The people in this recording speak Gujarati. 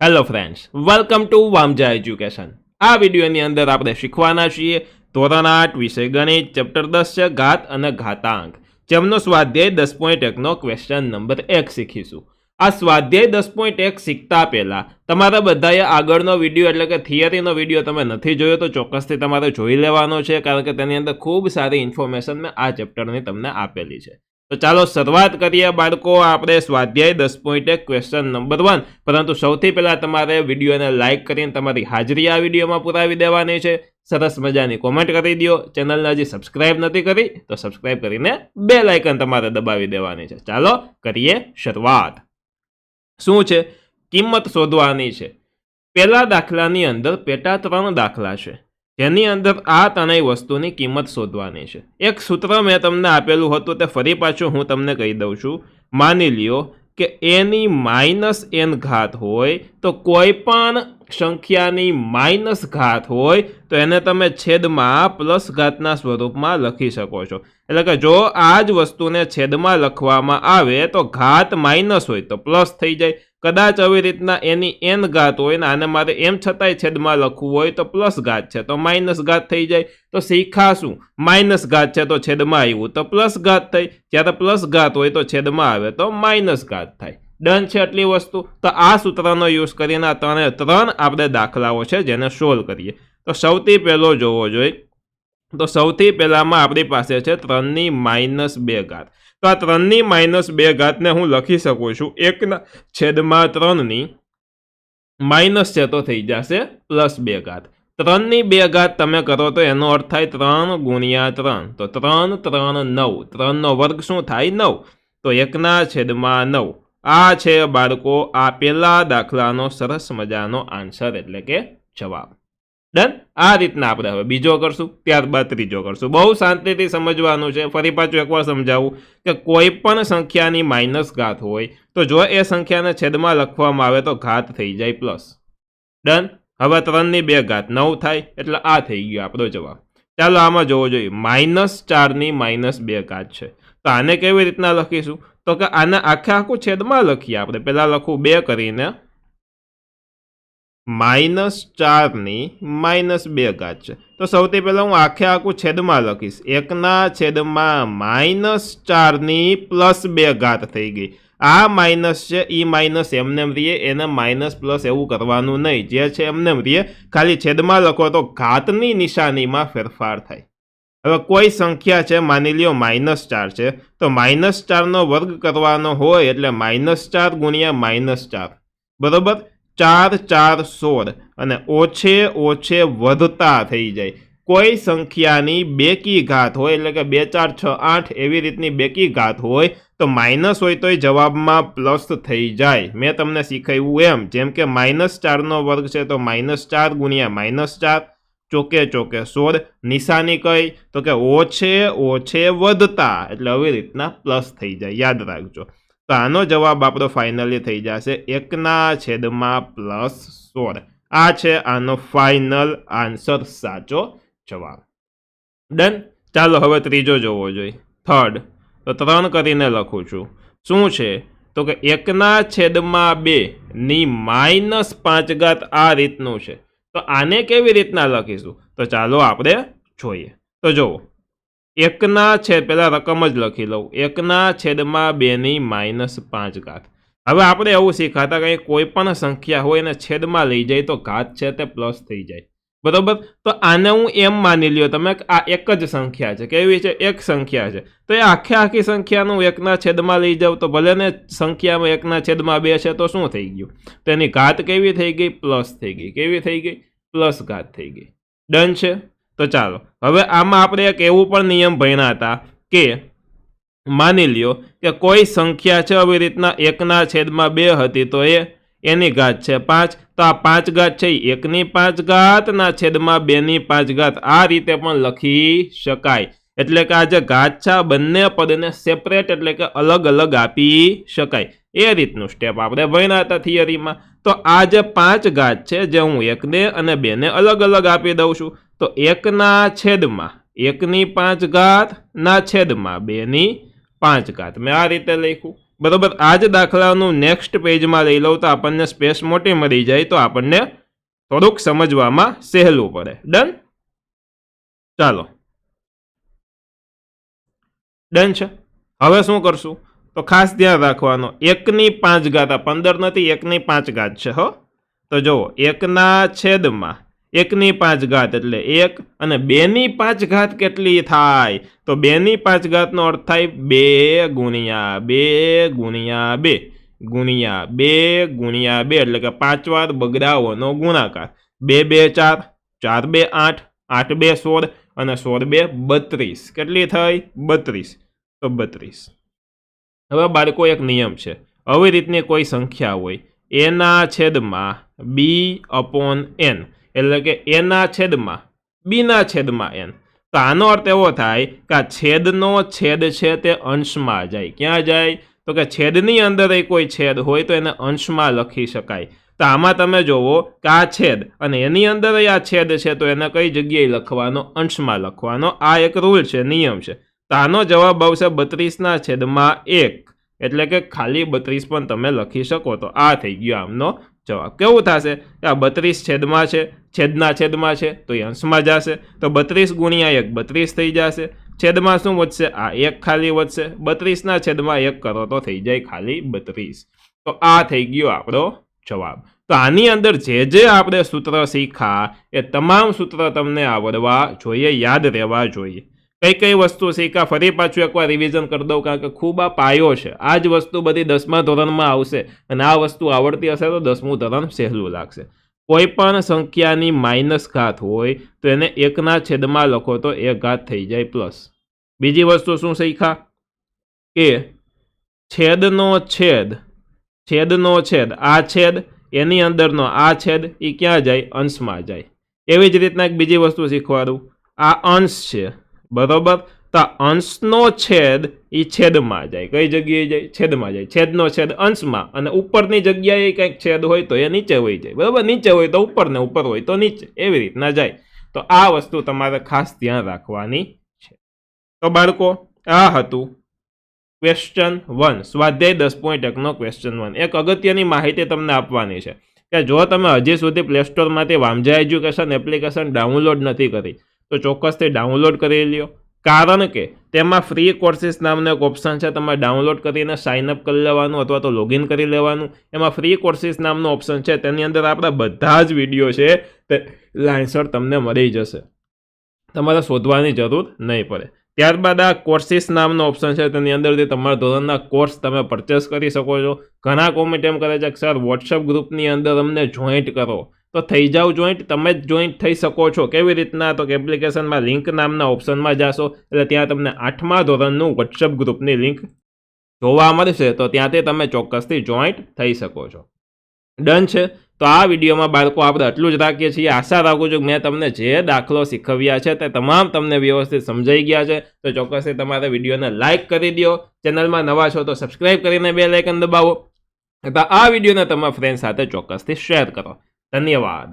Hello friends, welcome to Vamja education. આ વિડીયોની અંદર આપણે શીખવાના છીએ ધોરણ 8 વિષય ગણિત ચેપ્ટર 10 છે ઘાત અને ઘાતાંક, જેમનો સ્વાધ્યાય 10.1નો ક્વેશ્ચન નંબર 1 શીખીશું। આ સ્વાધ્યાય 10.1 શીખતા પહેલા તમારા બધાએ આગળનો વિડીયો એટલે કે થિયરીનો વિડીયો તમે નથી જોયો તો ચોક્કસથી તમારે જોઈ લેવાનો છે, કારણ કે તેની અંદર ખૂબ સારી ઇન્ફોર્મેશન મેં આ ચેપ્ટરની તમને આપેલી છે। તો ચાલો શરૂઆત કરીએ બાળકો, આપણે સ્વાધ્યાય 10.1 ક્વેશ્ચન નંબર 1। પરંતુ સૌથી પહેલાં તમારે વિડીયોને લાઇક કરીને તમારી હાજરી આ વિડીયોમાં પુરાવી દેવાની છે। સરસ મજાની કોમેન્ટ કરી દો। ચેનલને હજી સબસ્ક્રાઇબ નથી કરી તો સબસ્ક્રાઇબ કરીને બેલ આઇકન તમારે દબાવી દેવાની છે। ચાલો કરીએ શરૂઆત। શું છે? કિંમત શોધવાની છે। પહેલા દાખલાની અંદર પેટા 3 દાખલા છે, જેની અંદર આ ત્રણેય વસ્તુની કિંમત શોધવાની છે। એક સૂત્ર મેં તમને આપેલું હતું, તે ફરી પાછું હું તમને કહી દઉં છું। માની લ્યો કે એની માઇનસ એન ઘાત હોય તો કોઈ પણ સંખ્યાની માઇનસ ઘાત હોય તો એને તમે છેદમાં પ્લસ ઘાતના સ્વરૂપમાં લખી શકો છો। એટલે કે જો આ જ વસ્તુને છેદમાં લખવામાં આવે તો ઘાત માઇનસ હોય તો પ્લસ થઈ જાય। કદાચ આવી રીતના એની એન ઘાત હોય ને આને મારે એમ છતાંય છેદમાં લખવું હોય તો પ્લસ ઘાત છે તો માઇનસ ઘાત થઈ જાય। તો શીખાશું માઇનસ ઘાત છે તો છેદમાં આવ્યું તો પ્લસ ઘાત થઈ, જ્યારે પ્લસ ઘાત હોય તો છેદમાં આવે તો માઇનસ ઘાત થાય। ડન છે આટલી વસ્તુ। તો આ સૂત્રનો યુઝ કરીને આ ત્રણ આપણે દાખલાઓ છે જેને સોલ્વ કરીએ। તો સૌથી પહેલો જોવો જોઈએ તો સૌથી પહેલામાં આપણી પાસે છે 3 - 2 ઘાત। તો આ 3 - 2 ઘાતને હું લખી શકું છું 1/3 માઇનસ છે તો થઈ જશે +2 ઘાત। 3 2 ઘાત તમે કરો તો એનો અર્થ થાય 3 × 3, તો 3 3 9, 3નો વર્ગ શું થાય 9, તો 1/9। આ છે બાળકો આ પહેલા દાખલાનો સરસ મજાનો આન્સર એટલે કે જવાબ। ડન। આ રીતના આપણે હવે બીજો કરશું, ત્યારબાદ ત્રીજો કરશું। બહુ શાંતિથી સમજવાનું છે। ફરી પાછું એકવાર સમજાવું કે કોઈ પણ સંખ્યાની માઇનસ ઘાત હોય તો જો એ સંખ્યાને છેદમાં લખવામાં આવે તો ઘાત થઈ જાય પ્લસ। ડન। હવે 3 2 ઘાત 9 થાય એટલે આ થઈ ગયો આપણો જવાબ। ચાલો આમાં જોવો જોઈએ, -4 - 2 ઘાત છે તો આને કેવી રીતના લખીશું? તો કે આને આખું છેદમાં લખીએ આપણે। પહેલાં લખું 2 કરીને -4 - 2 ઘાત છે તો સૌથી પહેલાં હું આખું છેદમાં લખીશ। 1/4 + 2 ઘાત થઈ ગઈ। આ માઇનસ છે એ માઇનસ એમનેમ રહીએ, એને માઇનસ પ્લસ એવું કરવાનું નહીં, જે છે એમનેમ રહીએ, ખાલી છેદમાં લખો તો ઘાતની નિશાનીમાં ફેરફાર થાય। હવે કોઈ સંખ્યા છે, માની લ્યો -4 છે તો -4નો વર્ગ કરવાનો હોય એટલે -4 × -4 બરોબર 4 4 16 અને ઓછે ઓછે વધતા થઈ જાય। કોઈ સંખ્યાની બેકી ઘાત હોય એટલે કે 2 4 6 8 એવી રીતની બેકી ઘાત હોય તો માઇનસ હોય તો જવાબમાં પ્લસ થઈ જાય। મેં તમને શીખવ્યું એમ, જેમ કે -4નો વર્ગ છે તો -4 × -4 ચોકે ચોકે 16, નિશાની કઈ તો કે ઓછે ઓછે વધતા, એટલે આવી રીતના પ્લસ થઈ જાય, યાદ રાખજો। તો આનો જવાબ આપણો ફાઇનલી થઈ જશે 1/16। આ છે આનો ફાઇનલ આન્સર, સાચો જવાબ। ડન। ચાલો હવે ત્રીજો જોવો જોઈએ, થર્ડ। તો 3 કરીને લખું છું। શું છે? તો કે 1/2 ની -5 ઘાત આ રીતનું છે। તો આને કેવી રીતના લખીશું? તો ચાલો આપણે જોઈએ। તો જુઓ, 1 પહેલાં રકમ જ લખી લઉં, 1/2 ની -5 ઘાત। હવે આપણે એવું શીખાતા કે કોઈ પણ સંખ્યા હોય એને છેદમાં લઈ જાય તો ઘાત છે તે પ્લસ થઈ જાય, બરોબર? તો આને હું એમ માની લ્યો તમે આ એક જ સંખ્યા છે, કેવી છે? એક સંખ્યા છે, તો એ આખી સંખ્યાનું 1/2 લઈ જાવ તો ભલે ને સંખ્યામાં 1/2 છે તો શું થઈ ગયું? તો એની ઘાત કેવી થઈ ગઈ? પ્લસ થઈ ગઈ। કેવી થઈ ગઈ? પ્લસ ઘાત થઈ ગઈ। ડન છે। તો ચાલો હવે આમાં આપણે એક એવું પણ નિયમ ભણ્યા હતા કે માની લ્યો કે કોઈ સંખ્યા છે આવી રીતના 1/2 હતી તો એની ઘાત છે 5, તો આ 5 ઘાત છે 1/5 ઘાતના છેદમાં 2/5 ઘાત, આ રીતે પણ લખી શકાય। એટલે કે આ જે ઘાત છે આ બંને પદને સેપરેટ એટલે કે અલગ અલગ આપી શકાય, એ રીતનું સ્ટેપ આપણે ભણ્યા હતા થિયરીમાં। તો આ જે 5 ઘાત છે જે હું 1 અને 2 ને અલગ અલગ આપી દઉં છું, તો 1/1/5 ઘાત ના છેદમાં 2/5 ઘાત મેં આ રીતે લખ્યું। બરોબર. આ જ દાખલાનું નેક્સ્ટ પેજમાં લઈ લઉં તો આપણને સ્પેસ મોટી મળી જાય તો આપણને થોડુંક સમજવામાં સહેલું પડે. ડન? ચાલો, ડન છે. હવે શું કરશું તો ખાસ ધ્યાન રાખવાનું, 1/5 આ 15 નથી, 1/5 છે. હો, તો જુઓ 1/5 1/5 એટલે 1 અને 2/5 કેટલી થાય તો 2/5 નો અર્થ થાય 2 ગુણ્યા 2 ગુણ્યા 2 ગુણ્યા 2 ગુણ્યા 2 એટલે કે 5 વાર બગડાઓનો ગુણાકાર. 2 2 4, 4 2 8, 8 2 16 અને 16 2 32. કેટલી થઈ? 32. તો 32. હવે બાળકો એક નિયમ છે, આવી રીતની કોઈ સંખ્યા હોય એના છેદમાં b/n એટલે કે એના છેદમાં બીના છેદમાં n, તો આનો અર્થ એવો થાય કે આ છેદનો છેદ છે તે અંશમાં જાય. ક્યાં જાય? તો કે છેદની અંદર એ કોઈ છેદ હોય તો એને અંશમાં લખી શકાય. તો આમાં તમે જોવો કે આ છેદ અને એની અંદર આ છેદ છે તો એને કઈ જગ્યાએ લખવાનો? અંશમાં લખવાનો. આ એક રૂલ છે, નિયમ છે. તો આનો જવાબ આવશે 32/1 એટલે કે ખાલી 32 પણ તમે લખી શકો. તો આ થઈ ગયો આમનો જવાબ. કેવું થશે? આ 32 છેદમાં છે, છેદના છેદમાં છે તો એ અંશમાં જશે. તો 32 ગુણ્યા 1 32 થઈ જશે. છેદમાં શું વધશે? આ 1 ખાલી વધશે. 32ના છેદમાં 1 કરો તો થઈ જાય ખાલી 32. તો આ થઈ ગયો આપણો જવાબ. તો આની અંદર જે આપણે સૂત્ર શીખ્યા એ તમામ સૂત્ર તમને આવડવા જોઈએ, યાદ રહેવા જોઈએ. કઈ વસ્તુ શીખ્યા ફરી પાછું એકવાર રિવિઝન કરી દઉં, કારણ કે ખૂબ આ પાયો છે. આ જ વસ્તુ બધી 10મા ધોરણમાં આવશે અને આ વસ્તુ આવડતી હશે તો 10મું ધોરણ સહેલું લાગશે. કોઈ પણ સંખ્યાની માઇનસ ઘાત હોય તો એને 1ના છેદમાં લખો તો 1 ઘાત થઈ જાય પ્લસ. બીજી વસ્તુ શું શીખ્યા કે છેદનો છેદ આ છેદ એની અંદરનો આ છેદ એ ક્યાં જાય? અંશમાં જાય. એવી જ રીતના એક બીજી વસ્તુ શીખવાડું, આ અંશ છે બરોબર, તો અંશનો છેદ એ છેદમાં જાય. કઈ જગ્યાએ જાય? છેદમાં જાય. છેદનો છેદ અંશમાં અને ઉપરની જગ્યાએ કંઈક છેદ હોય તો એ નીચે વહી જાય. બરોબર, નીચે હોય તો ઉપર ને ઉપર હોય તો નીચે, એવી રીતના જાય. તો આ વસ્તુ તમારે ખાસ ધ્યાન રાખવાની છે. તો બાળકો આ હતું ક્વેશ્ચન 1, સ્વાધ્યાય 10.1 નો ક્વેશ્ચન 1. એક અગત્યની માહિતી તમને આપવાની છે કે જો તમે હજી સુધી પ્લે સ્ટોરમાંથી વામજા એજ્યુકેશન એપ્લિકેશન ડાઉનલોડ નથી કરી તો ચોક્કસથી ડાઉનલોડ કરી લ્યો. કારણ કે તેમાં ફ્રી કોર્સિસ નામનો એક ઓપ્શન છે, તમે ડાઉનલોડ કરીને સાઇન અપ કરી લેવાનું અથવા તો લોગિન કરી લેવાનું. એમાં ફ્રી કોર્સિસ નામનો ઓપ્શન છે, તેની અંદર આપણા બધા જ વિડીયો છે તે લાઇનસર તમને મળી જશે, તમારે શોધવાની જરૂર નહીં પડે. ત્યારબાદ આ કોર્સિસ નામનો ઓપ્શન છે, તેની અંદરથી તમારા ધોરણના કોર્સ તમે પરચેસ કરી શકો છો. ઘણા કોમેન્ટ એમ કરે છે કે સર વોટ્સઅપ ગ્રુપની અંદર અમને જોઈન્ટ કરો, તો થઈ જાઓ જોઈન્ટ. તમે જ જોઈન્ટ થઈ શકો છો. કેવી રીતના? તો કે એપ્લિકેશનમાં લિંક નામના ઓપ્શનમાં જાશો એટલે ત્યાં તમને 8મા ધોરણનું વોટ્સઅપ ગ્રુપની લિંક જોવા મળશે, તો ત્યાંથી તમે ચોક્કસથી જોઈન્ટ થઈ શકો છો. ડન છે. તો આ વિડીયોમાં બાળકો આપણે આટલું જ રાખીએ છીએ. આશા રાખું છું કે મેં તમને જે દાખલો શીખવ્યા છે તે તમામ તમને વ્યવસ્થિત સમજાઈ ગયા છે. તો ચોક્કસથી તમારે વિડીયોને લાઇક કરી દો. ચેનલમાં નવા છો તો સબસ્ક્રાઇબ કરીને બેલ આઇકન દબાવો. આ વિડીયોને તમારા ફ્રેન્ડ સાથે ચોક્કસથી શેર કરો. ધન્યવાદ.